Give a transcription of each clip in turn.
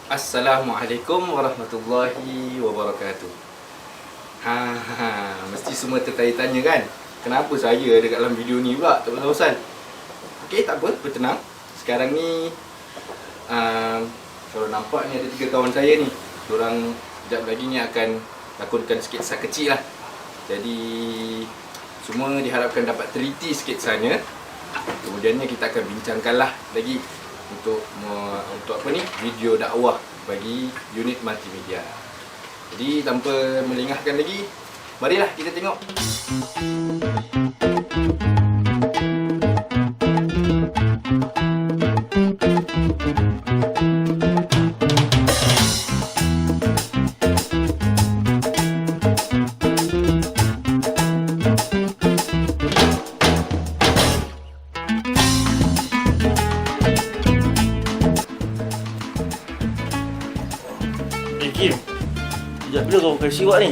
Assalamualaikum warahmatullahi wabarakatuh. Mesti semua tertanya-tanya kan, kenapa saya ada kat dalam video ni pula, tak pasal-pasal. Okey, tak apa, bertenang. Sekarang ni kalau nampak ni ada 3 kawan saya ni. Diorang sekejap lagi ni akan lakonkan sketsa kecil lah. Jadi semua diharapkan dapat teliti sketsanya. Kemudiannya kita akan bincangkan lah lagi untuk apa ni, video dakwah bagi unit multimedia. Jadi tanpa melengahkan lagi, marilah kita tengok. Kim, sejak bila kau pakai siwak ni?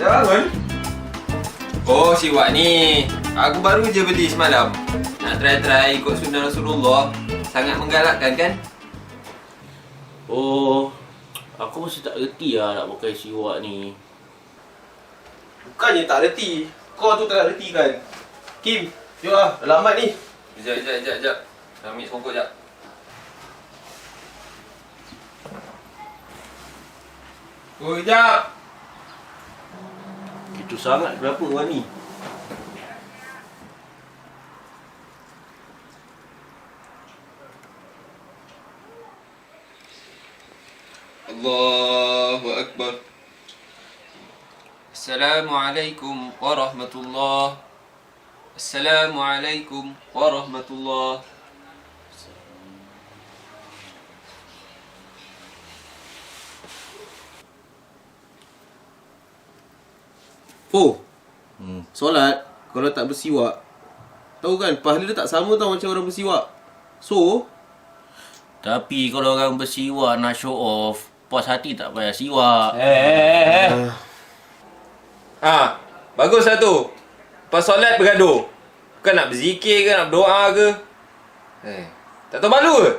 Dah bangun? Oh, siwak ni aku baru je beli semalam. Nak try ikut sunnah Rasulullah. Sangat menggalakkan kan? Oh, aku masih tak reti lah nak pakai siwak ni. Bukannya tak reti, kau tu tak reti kan? Kim, jom lah, dah lambat ni. Sekejap. Ambil songkok sekejap. Oh, sekejap. Itu sangat berapa orang ni? Allahu Akbar. Assalamualaikum warahmatullahi. Assalamualaikum warahmatullahi. Solat kalau tak bersiwak, tahu kan pahala dia tak sama tau macam orang bersiwak. So, Tapi kalau orang bersiwak nak show off, puas hati tak payah siwak. Bagus lah tu. Pas solat bergaduh. Bukan nak berzikir ke, nak berdoa ke. Tak tahu malu ke?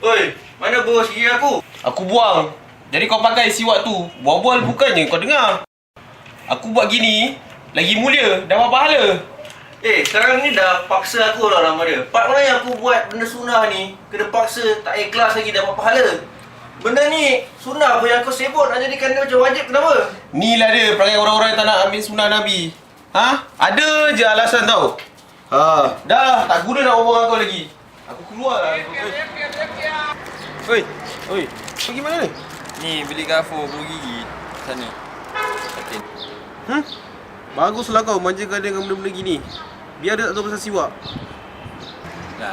oi, mana bos gigi aku? Aku buang. Jadi kau pakai siwak tu. Bual-bual bukannya kau dengar. Aku buat gini, lagi mulia, dapat pahala. Sekarang ni dah paksa aku lah nama dia. Part mana yang aku buat benda sunnah ni, kena paksa, tak ikhlas lagi dapat pahala. Benda ni sunnah apa yang kau sebut nak jadikan dia macam wajib, kenapa? Ni lah dia perangai orang-orang yang tak nak ambil sunnah Nabi. Ada je alasan tau. Dah, tak guna nak omong dengan kau lagi. Aku keluar lah. Oi, pergi mana ni? Ni beli gafur bulu gigi. Sana. Katin. Baguslah kau manjakan dia dengan benda-benda gini. Biar dia tak tahu pasal siwak.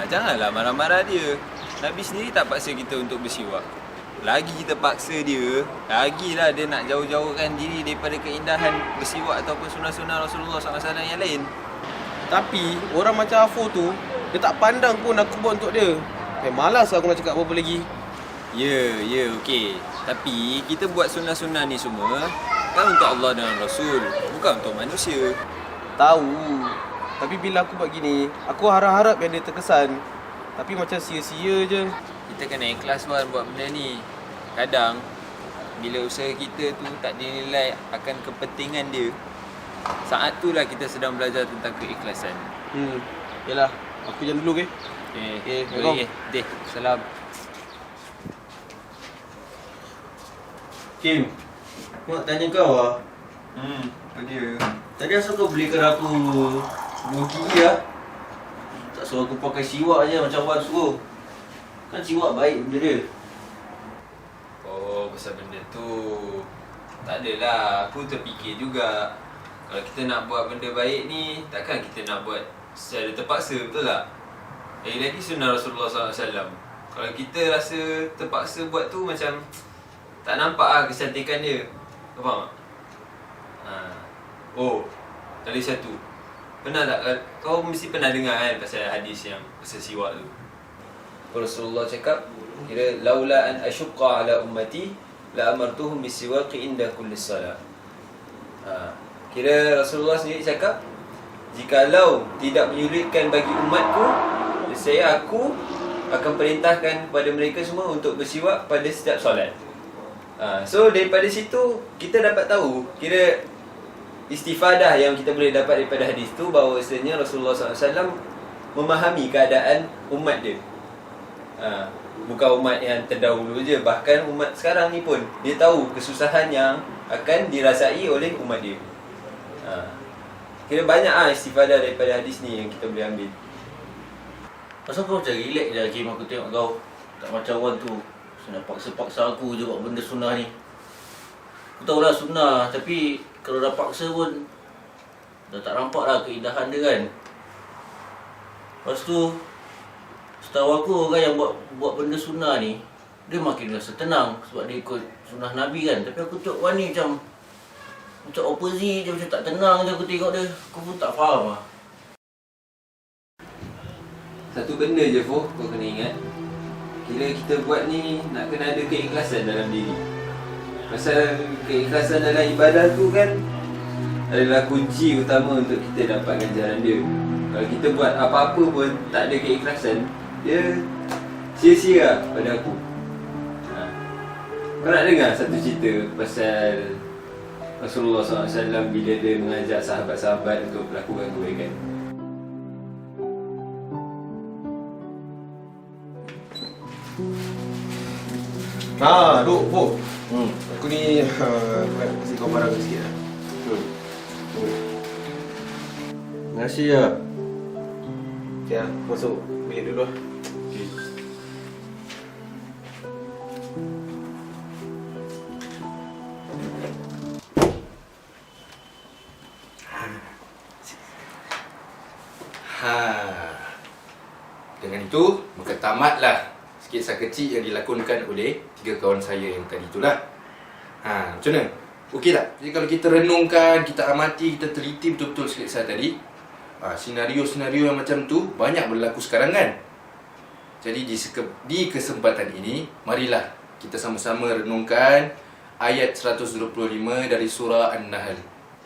Janganlah marah-marah dia. Nabi sendiri tak paksa kita untuk bersiwak. Lagi kita paksa dia, lagilah dia nak jauh-jauhkan diri daripada keindahan bersiwak ataupun sunnah-sunnah Rasulullah SAW yang lain. Tapi orang macam Afo tu, dia tak pandang pun aku buat untuk dia. Malas aku nak cakap apa-apa lagi. Ya, okey. Tapi kita buat sunnah-sunnah ni semua kan untuk Allah dan Rasul, bukan untuk manusia. Tahu. Tapi bila aku buat gini, aku harap-harap yang dia terkesan. Tapi macam sia-sia je. Kita kena ikhlas buat benda ni. Kadang bila usaha kita tu tak dinilai akan kepentingan dia, saat tu lah kita sedang belajar tentang keikhlasan. Yalah, aku jalan dulu ke? Deh, salam. Kim, aku nak tanya kau lah. Apa dia? Tadi asal kau belikan aku bulu gigi lah? Tak suruh aku pakai siwak je macam Wan suruh. Kan siwak baik benda dia. Oh, pasal benda tu. Tak adalah, aku terfikir juga. Kalau kita nak buat benda baik ni, takkan kita nak buat secara terpaksa, betul tak? Lagi sunnah Rasulullah SAW. Kalau kita rasa terpaksa buat tu macam tak nampak lah kecantikan dia. Kau faham tak? Oh, tadi satu. Pernah tak kau mesti pernah dengar kan pasal hadis yang pasal siwak tu. Rasulullah cakap, kira laula an asyqa ala ummati la amartuhum bisiwaqi inda kulli salat. Kira Rasulullah sendiri cakap, jikalau tidak menyulitkan bagi umatku, aku akan perintahkan kepada mereka semua untuk bersiwak pada setiap solat. So daripada situ kita dapat tahu, kira istifadah yang kita boleh dapat daripada hadis tu, bahawasanya Rasulullah SAW memahami keadaan umat dia. Bukan umat yang terdahulu je, bahkan umat sekarang ni pun dia tahu kesusahan yang akan dirasai oleh umat dia. Kira banyak istifadah daripada hadis ni yang kita boleh ambil. Pasal kau macam relax je Hakim, aku tengok kau. Tak macam orang tu nak paksa-paksa aku je buat benda sunnah ni. Aku tahulah sunnah, tapi kalau dah paksa pun dah tak nampak lah keindahan dia kan. Lepas tu setahu aku orang yang buat benda sunnah ni, dia makin rasa tenang sebab dia ikut sunnah Nabi kan. Tapi aku tengok orang ni macam opposite je, macam tak tenang je aku tengok dia. Aku pun tak faham lah. Satu benda je kau kena ingat, kira kita buat ni nak kena ada keikhlasan dalam diri. Pasal keikhlasan dalam ibadah tu kan adalah kunci utama untuk kita dapat ganjaran dia. Kalau kita buat apa-apa pun tak ada keikhlasan, dia sia-sia pada aku. Kau nak dengar satu cerita pasal Rasulullah SAW bila dia mengajak sahabat-sahabat untuk melakukan kebaikan. Duk, Bo. Aku ni nak kasih kau barang sikit lah. Terima kasih ya. Okay lah, masuk bilik dulu lah. Dengan itu, maka tamatlah sketsa kecil yang dilakonkan oleh 3 kawan saya yang tadi itulah. Macam mana? Okey tak? Jadi kalau kita renungkan, kita amati, kita teliti betul-betul sketsa tadi, senario-senario yang macam tu banyak berlaku sekarang kan? Jadi di kesempatan ini, marilah kita sama-sama renungkan ayat 125 dari surah An-Nahl.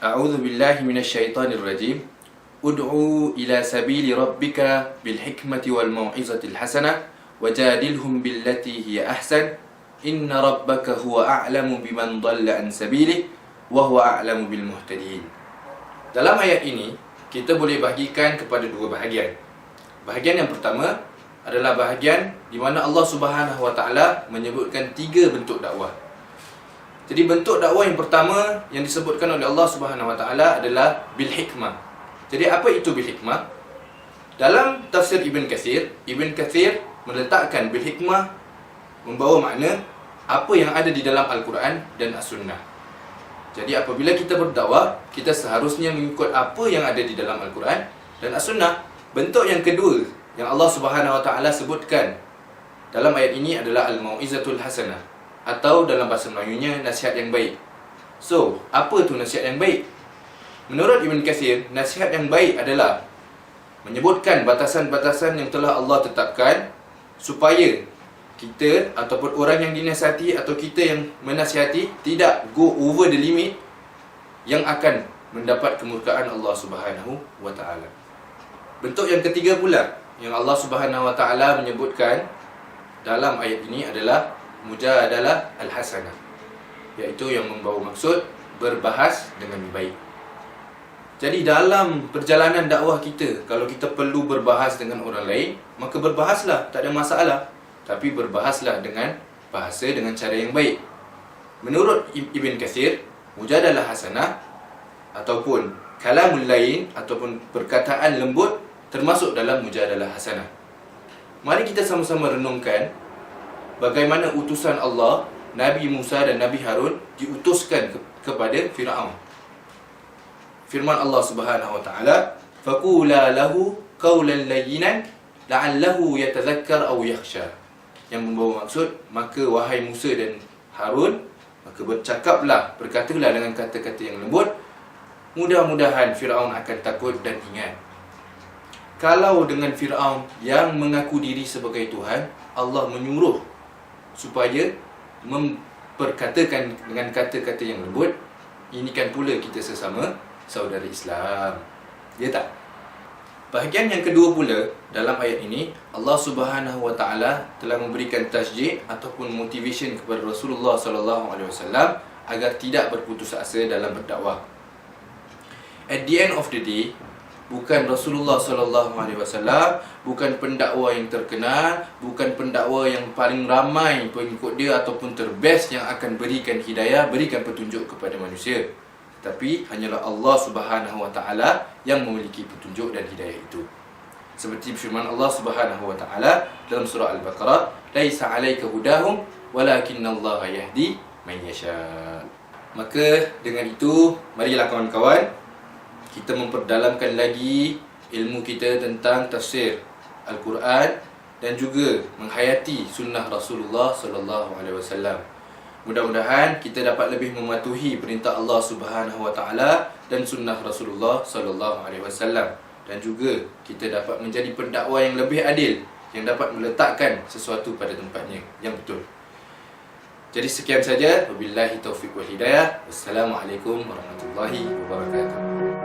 A'udzubillahi minasyaitonirrajim. Ud'u ila sabili rabbika bil hikmati wal mau'izatil hasanah wajadilhum billati hiya ahsan inna rabbaka huwa a'lamu biman dhalla an sabilihi wa huwa a'lamu bil muhtadin. Dalam ayat ini kita boleh bahagikan kepada 2 bahagian. Bahagian yang pertama adalah bahagian di mana Allah Subhanahu wa taala menyebutkan 3 bentuk dakwah. Jadi bentuk dakwah yang pertama yang disebutkan oleh Allah Subhanahu wa taala adalah bil hikmah. Jadi apa itu bil hikmah? Dalam tafsir Ibn Kathir meletakkan bil hikmah membawa makna apa yang ada di dalam Al-Quran dan As-Sunnah. Jadi apabila kita berdakwah, kita seharusnya mengikut apa yang ada di dalam Al-Quran dan As-Sunnah. Bentuk yang kedua yang Allah Subhanahu wa taala sebutkan dalam ayat ini adalah al-mau'izatul hasanah, atau dalam bahasa Melayunya nasihat yang baik. So, apa tu nasihat yang baik? Menurut Ibn Kathir, nasihat yang baik adalah menyebutkan batasan-batasan yang telah Allah tetapkan supaya kita ataupun orang yang dinasihati atau kita yang menasihati tidak go over the limit yang akan mendapat kemurkaan Allah Subhanahu wa taala. Bentuk yang ketiga pula yang Allah Subhanahu wa taala menyebutkan dalam ayat ini adalah mujadalah al-hasanah, iaitu yang membawa maksud berbahas dengan baik. Jadi dalam perjalanan dakwah kita, kalau kita perlu berbahas dengan orang lain, maka berbahaslah, tak ada masalah. Tapi berbahaslah dengan bahasa dengan cara yang baik. Menurut Ibn Kathir, mujadalah hasanah ataupun kalamul lain ataupun perkataan lembut termasuk dalam mujadalah hasanah. Mari kita sama-sama renungkan bagaimana utusan Allah, Nabi Musa dan Nabi Harun diutuskan kepada Fir'aun. Firman Allah Subhanahu wa taala, faqula lahu qawlan layyinan la'allahu yatadhakkar aw yakhsha. Yang membawa maksud, maka wahai Musa dan Harun, maka bercakaplah, berkatalah dengan kata-kata yang lembut, mudah-mudahan Firaun akan takut dan ingat. Kalau dengan Firaun yang mengaku diri sebagai Tuhan, Allah menyuruh supaya memperkatakan dengan kata-kata yang lembut, ini kan pula kita sesama saudara Islam. Ya tak? Bahagian yang kedua pula dalam ayat ini, Allah Subhanahu Wa Taala telah memberikan tasjid ataupun motivation kepada Rasulullah sallallahu alaihi wasallam agar tidak berputus asa dalam berdakwah. At the end of the day, bukan Rasulullah sallallahu alaihi wasallam, bukan pendakwa yang terkenal, bukan pendakwa yang paling ramai pengikut dia ataupun terbest yang akan berikan hidayah, berikan petunjuk kepada manusia. Tetapi hanyalah Allah Subhanahu Wa Taala yang memiliki petunjuk dan hidayah itu. Seperti firman Allah Subhanahu Wa Taala dalam surah Al-Baqarah, "Laisa 'alaika hudahum, walakinnallaha yahdi man yasha." Maka dengan itu, marilah kawan-kawan kita memperdalamkan lagi ilmu kita tentang tafsir Al-Quran dan juga menghayati sunnah Rasulullah sallallahu alaihi wasallam. Mudah-mudahan kita dapat lebih mematuhi perintah Allah Subhanahu Wa Taala dan sunnah Rasulullah sallallahu alaihi wasallam, dan juga kita dapat menjadi pendakwa yang lebih adil, yang dapat meletakkan sesuatu pada tempatnya yang betul. Jadi sekian saja, wabillahi taufiq wal hidayah. Wassalamualaikum warahmatullahi wabarakatuh.